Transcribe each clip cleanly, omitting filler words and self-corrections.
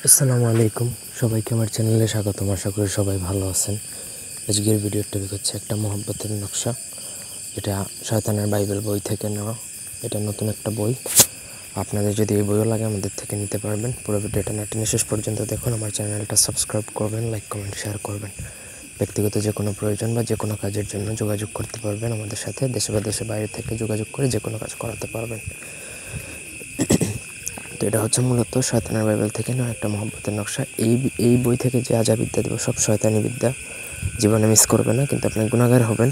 আসসালামু আলাইকুম, সবাইকে আমার চ্যানেলে স্বাগতম। আশা করি সবাই ভালো আছেন। আজকের ভিডিওর টপিক হচ্ছে একটা মহব্বতের নকশা, যেটা শয়তানের বাইবেল বই থেকে নেওয়া। এটা নতুন একটা বই। আপনাদের যদি এই বইও লাগে আমাদের থেকে নিতে পারবেন। পুরো ভিডিওটা না টেনে শেষ পর্যন্ত দেখুন। আমার চ্যানেলটা সাবস্ক্রাইব করবেন, লাইক কমেন্ট শেয়ার করবেন। ব্যক্তিগত যে কোনো প্রয়োজন বা যে কোনো কাজের জন্য যোগাযোগ করতে পারবেন আমাদের সাথে। দেশে বা দেশের বাইরে থেকে যোগাযোগ করে যে কোনো কাজ করাতে পারবেন। তো এটা হচ্ছে মূলত শয়তানের বাইবেল থেকে নেওয়া একটা মহব্বতের নকশা। এই বই থেকে যে যা বিদ্যা দেবো সব শয়তানি বিদ্যা, জীবনে মিস করবে না, কিন্তু আপনি গুনাহগার হবেন,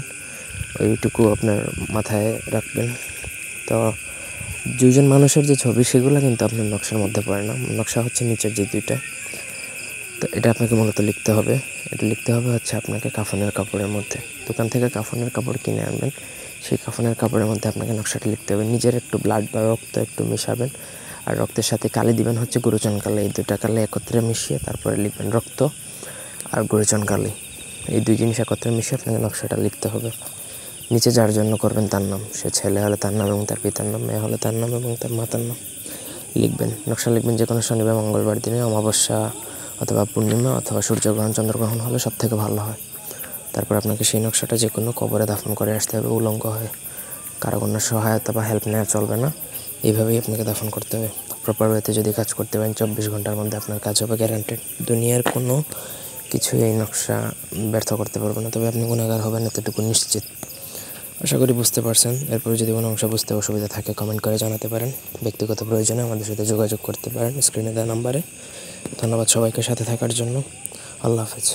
ওইটুকু আপনার মাথায় রাখবেন। তো দুইজন মানুষের যে ছবি সেগুলো কিন্তু আপনার নকশার মধ্যে পড়ে না। নকশা হচ্ছে নিচের যে দুইটা। তো এটা আপনাকে মূলত লিখতে হবে। এটা লিখতে হবে হচ্ছে আপনাকে কাফনের কাপড়ের মধ্যে। দোকান থেকে কাফনের কাপড় কিনে আনবেন, সেই কাফনের কাপড়ের মধ্যে আপনাকে নকশাটা লিখতে হবে। নিজের একটু ব্লাড বা রক্ত একটু মেশাবেন, আর রক্তের সাথে কালি দিবেন হচ্ছে গুরুচন কালি। এই দুইটা কালি একত্রে মিশিয়ে তারপরে লিখবেন রক্ত আর গুরুচন কালি। এই দুই জিনিস একত্রে মিশিয়ে আপনাকে নকশাটা লিখতে হবে। নিচে যার জন্য করবেন তার নাম, সে ছেলে হলে তার নাম এবং তার পিতার নাম, মেয়ে হলে তার নাম এবং তার মাতার নাম লিখবেন। নকশা লিখবেন যে কোনো শনিবার মঙ্গলবার দিনে, অমাবস্যা অথবা পূর্ণিমা অথবা সূর্যগ্রহণ চন্দ্রগ্রহণ হলে সব থেকে ভালো হয়। তারপর আপনাকে সেই নকশাটা যে কোনো কবরে দাফন করে আসতে হবে উলঙ্গ হয়ে। কারো কোনো সহায়তা বা হেল্প নেওয়া চলবে না, এইভাবেই আপনাকে দাফন করতে হবে। প্রপার ওয়েতে যদি কাজ করতে পারেন 24 ঘন্টার মধ্যে আপনার কাজ হবে গ্যারান্টেড। দুনিয়ার কোনো কিছুই এই নকশা ব্যর্থ করতে পারবে না, তবে আপনি গুনাহগার হবেন এতটুকু নিশ্চিত। আশা করি বুঝতে পারছেন। এরপরে যদি কোনো অংশ বুঝতে অসুবিধা থাকে কমেন্ট করে জানাতে পারেন। ব্যক্তিগত প্রয়োজনে আমাদের সাথে যোগাযোগ করতে পারেন স্ক্রিনে দেওয়া নাম্বারে। ধন্যবাদ সবাইকে সাথে থাকার জন্য। আল্লাহ হাফেজ।